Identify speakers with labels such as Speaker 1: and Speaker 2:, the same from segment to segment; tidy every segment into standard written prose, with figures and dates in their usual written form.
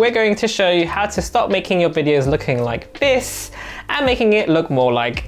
Speaker 1: we're going to show you how to stop making your videos looking like this and making it look more like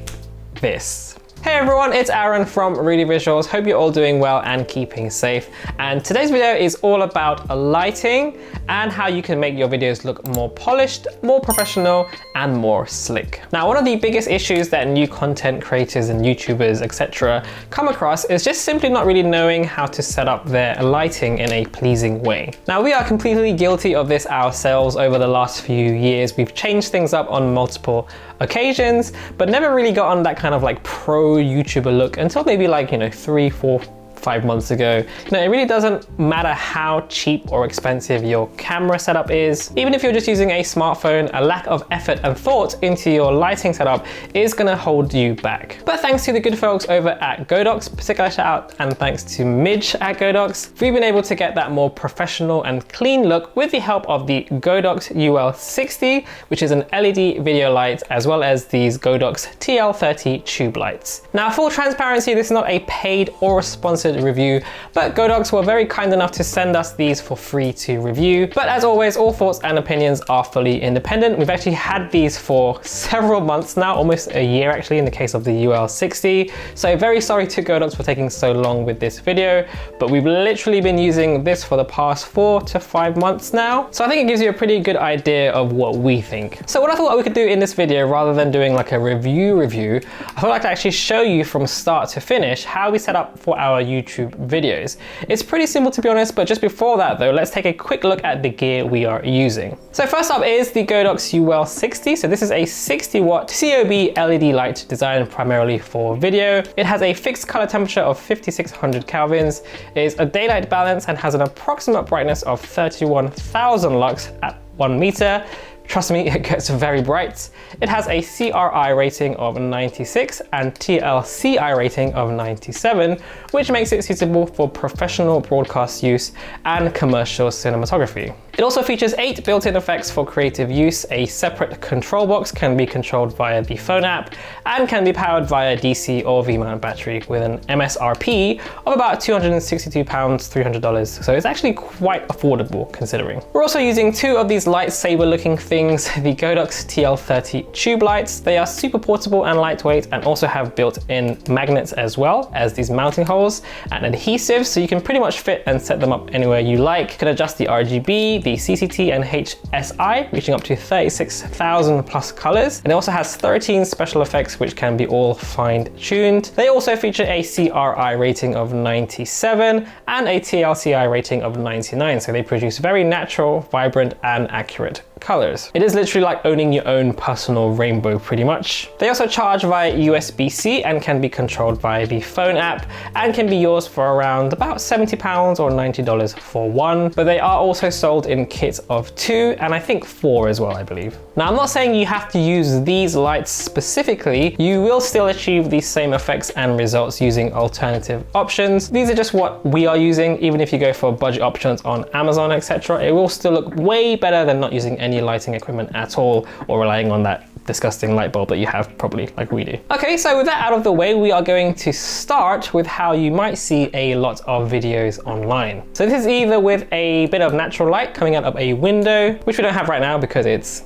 Speaker 1: this. Hey everyone, it's Aaron from Rudy Visuals. Hope you're all doing well and keeping safe. And today's video is all about lighting and how you can make your videos look more polished, more professional, and more slick. Now, one of the biggest issues that new content creators and YouTubers, etc. come across is just simply not really knowing how to set up their lighting in a pleasing way. Now, we are completely guilty of this ourselves over the last few years. We've changed things up on multiple occasions, but never really got on that kind of like pro YouTuber look until maybe like, 3, 4, 5 months ago. It really doesn't matter how cheap or expensive your camera setup is. Even if you're just using a smartphone, a lack of effort and thought into your lighting setup is gonna hold you back. But thanks to the good folks over at Godox, particular shout out and thanks to Midge at Godox, we've been able to get that more professional and clean look with the help of the Godox UL60, which is an LED video light, as well as these Godox TL30 tube lights. Now, full transparency, this is not a paid or sponsored review, but Godox were very kind enough to send us these for free to review. But as always, all thoughts and opinions are fully independent. We've actually had these for several months now, almost a year actually in the case of the UL60. So very sorry to Godox for taking so long with this video, but we've literally been using this for the past 4 to 5 months now. So I think it gives you a pretty good idea of what we think. So what I thought we could do in this video, rather than doing like a review, I thought I'd actually show you from start to finish how we set up for our YouTube videos. It's pretty simple to be honest, but just before that though, let's take a quick look at the gear we are using. So first up is the Godox UL60. So this is a 60 watt COB LED light designed primarily for video. It has a fixed color temperature of 5600 kelvins, is a daylight balance, and has an approximate brightness of 31,000 lux at 1 meter. Trust me, it gets very bright. It has a CRI rating of 96 and TLCI rating of 97, which makes it suitable for professional broadcast use and commercial cinematography. It also features 8 built-in effects for creative use. A separate control box can be controlled via the phone app and can be powered via DC or V-mount battery with an MSRP of about £262, $300. So it's actually quite affordable considering. We're also using 2 of these lightsaber looking things, the Godox TL30 tube lights. They are super portable and lightweight and also have built-in magnets as well as these mounting holes and adhesives, so you can pretty much fit and set them up anywhere you like. You can adjust the RGB, the CCT and HSI, reaching up to 36,000 plus colors. And it also has 13 special effects, which can be all fine-tuned. They also feature a CRI rating of 97 and a TLCI rating of 99. So they produce very natural, vibrant, and accurate colors. It is literally like owning your own personal rainbow pretty much. They also charge via USB-C and can be controlled via the phone app and can be yours for around about £70 or $90 for one, but they are also sold in kits of 2 and I think 4 as well, I believe. Now, I'm not saying you have to use these lights specifically. You will still achieve the same effects and results using alternative options. These are just what we are using. Even if you go for budget options on Amazon, etc., it will still look way better than not using any lighting equipment at all or relying on that disgusting light bulb that you have probably like we do. Okay, so with that out of the way, we are going to start with how you might see a lot of videos online. So this is either with a bit of natural light coming out of a window, which we don't have right now because it's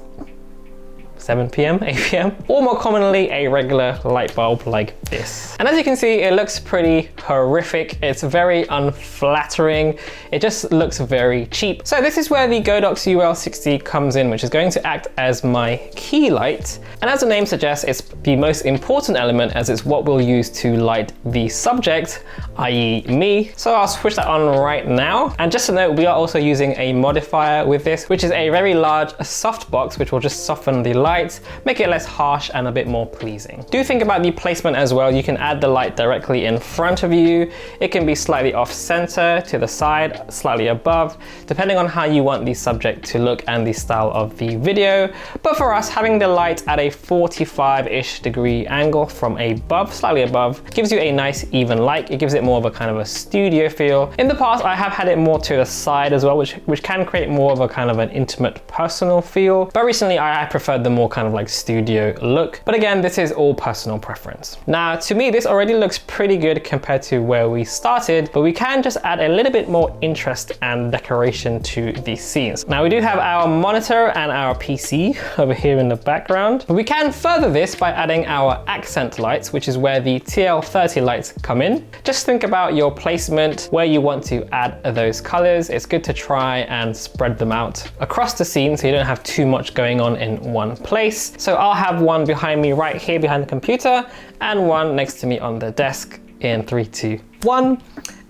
Speaker 1: 7 p.m, 8 p.m, or more commonly a regular light bulb like this. And as you can see, it looks pretty horrific. It's very unflattering. It just looks very cheap. So this is where the Godox UL60 comes in, which is going to act as my key light. And as the name suggests, it's the most important element as it's what we'll use to light the subject, i.e. me. So I'll switch that on right now. And just to note, we are also using a modifier with this, which is a very large soft box, which will just soften the light, make it less harsh and a bit more pleasing. Do think about the placement as well. You can add the light directly in front of you. It can be slightly off center, to the side, slightly above, depending on how you want the subject to look and the style of the video. But for us, having the light at a 45-ish degree angle from above, slightly above, gives you a nice even light. It gives it more of a kind of a studio feel. In the past, I have had it more to the side as well, which can create more of a kind of an intimate, personal feel. But recently, I preferred the more kind of like studio look. But again, this is all personal preference. Now, Now, to me, this already looks pretty good compared to where we started, but we can just add a little bit more interest and decoration to these scenes. Now, we do have our monitor and our PC over here in the background, but we can further this by adding our accent lights, which is where the TL30 lights come in. Just think about your placement, where you want to add those colors. It's good to try and spread them out across the scene so you don't have too much going on in one place. So I'll have one behind me right here behind the computer and one next to me on the desk in 3, 2, 1.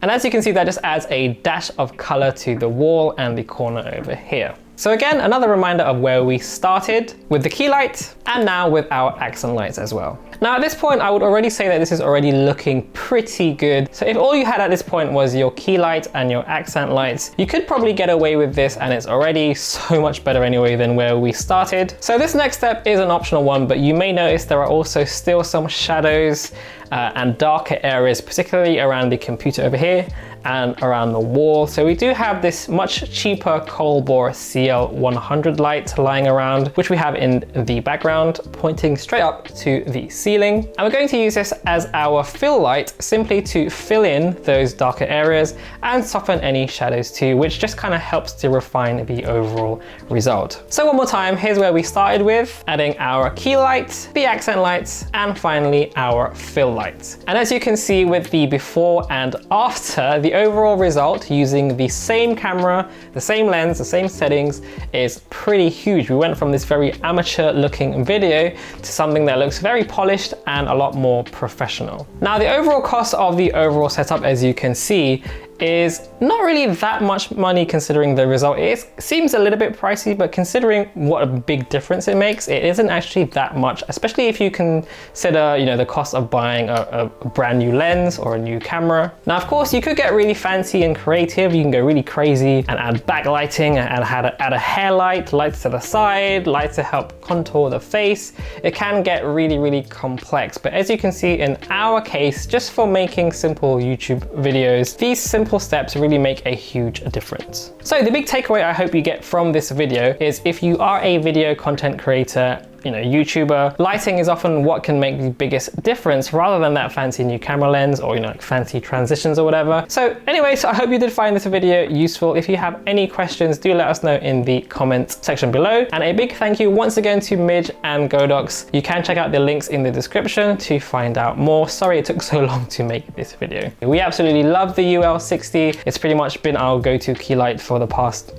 Speaker 1: And as you can see, that just adds a dash of color to the wall and the corner over here. So again, another reminder of where we started with the key light and now with our accent lights as well. Now at this point, I would already say that this is already looking pretty good. So if all you had at this point was your key light and your accent lights, you could probably get away with this, and it's already so much better anyway than where we started. So this next step is an optional one, but you may notice there are also still some shadows and darker areas, particularly around the computer over here and around the wall. So we do have this much cheaper coal bore CL100 light lying around, which we have in the background, pointing straight up to the ceiling. And we're going to use this as our fill light, simply to fill in those darker areas and soften any shadows too, which just kind of helps to refine the overall result. So one more time, here's where we started with adding our key light, the accent lights, and finally our fill light. And as you can see with the before and after, the overall result using the same camera, the same lens, the same settings is pretty huge. We went from this very amateur looking video to something that looks very polished and a lot more professional. Now, the overall cost of the overall setup, as you can see, is not really that much money considering the result. It seems a little bit pricey, but considering what a big difference it makes, it isn't actually that much, especially if you consider, you know, the cost of buying a brand new lens or a new camera. Now, of course, you could get really fancy and creative. You can go really crazy and add backlighting and add a hair light, lights to the side, lights to help contour the face. It can get really, really complex. But as you can see in our case, just for making simple YouTube videos, these simple steps really make a huge difference. So the big takeaway I hope you get from this video is, if you are a video content creator, you know, YouTuber, lighting is often what can make the biggest difference rather than that fancy new camera lens or, you know, like fancy transitions or whatever. So anyways, I hope you did find this video useful. If you have any questions, do let us know in the comments section below. And a big thank you once again to Midge and Godox. You can check out the links in the description to find out more. Sorry it took so long to make this video. We absolutely love the UL60. It's pretty much been our go-to key light for the past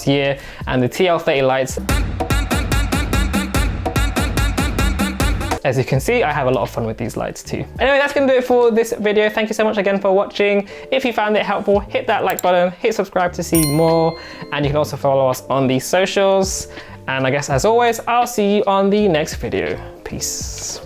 Speaker 1: year, and the TL30 lights, as you can see, I have a lot of fun with these lights too. Anyway, that's gonna do it for this video. Thank you so much again for watching. If you found it helpful, hit that like button, hit subscribe to see more, and you can also follow us on the socials. And I guess as always, I'll see you on the next video. Peace.